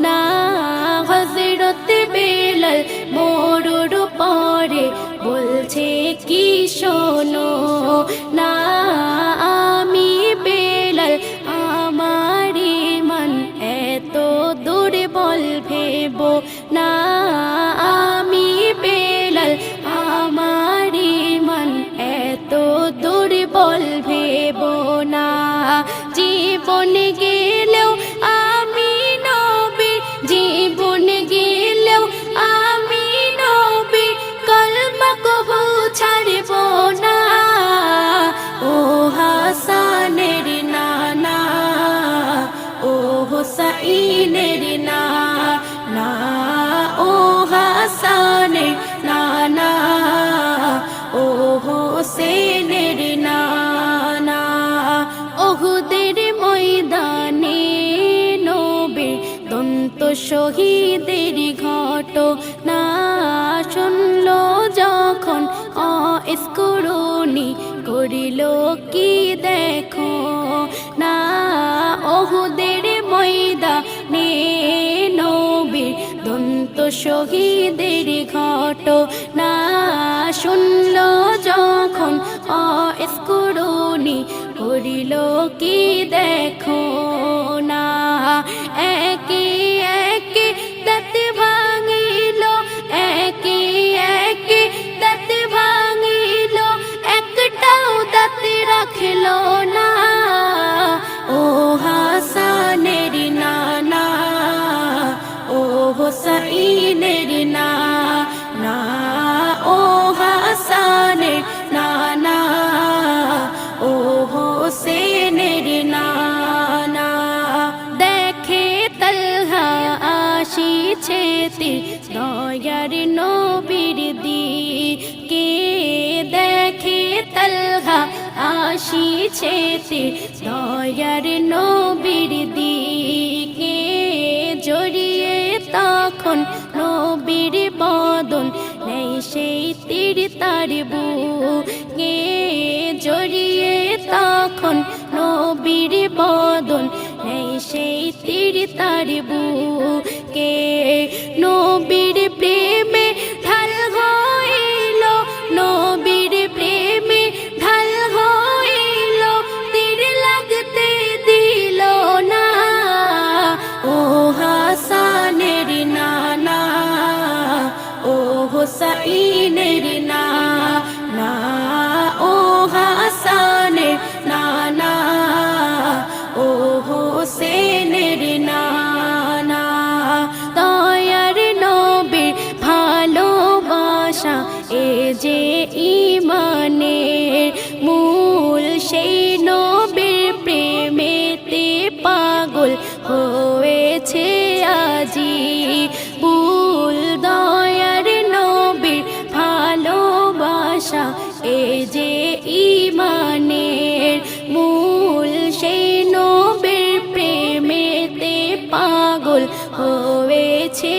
না হযরত বেলাল মরুর পরে বলছে কি শোনো না আমি বেলাল আমার ঈমান এত দুর্বল ভেবো না আমি বেলাল আমার ঈমান এত দুর্বল ভেবো না জীবন গেলেও আমি নবীর জীবন গেলেও আমি নবীর কলমা কবু ছাড়ব না ও হাসানের নানা ও হুসাইনের নানা ও হাসানের নানা ও হোসেনের নানা উহুদের ময়দানে নবীর দন্ত শহীদের ঘটনা শুনল যখন অস্কুরুনি করিল কি দেখো না উহুদের ময়দানে নবীর দন্ত শহীদের ঘটনা শুনল যখন অস্কুরুনি করিল কি দেখো না একে একে দাঁত ভাঙিল একে একে দাঁত ভাঙিল একটাও দাঁত রাখিল না ও হাসানের নানা ও হুসাইনের নানা ও হাসানের নানা ও হোসেনের নানা দেখে তালহা আসিছে দয়ার নবীর দিকে দেখে তালহা আসিছে দয়ার নবীর দিকে জড়িয়ে তখন নবীর বদন নেই সেই তীর তার বুকে জড়িয়ে তখন নবীর বদন নেই সেই তীর তার বুকে নবীর প্রেমে ঢাল হইল নবীর প্রেমে ঢাল হইল তীর লাগতে দিল না ও হাসানের নানা ও হুসাইনের নানা ও হাসানের নানা ও হোসেনের নানা দয়ার নবীর ভালোবাসা এ যে ঈমানের মূল সেই নবীর প্রেমেতে পাগল হয়েছে আজি ভুল দয়ার নবীর ভালোবাসা এ যে ঈমানের মূল সেই নবীর প্রেমেতে পাগল হয়েছে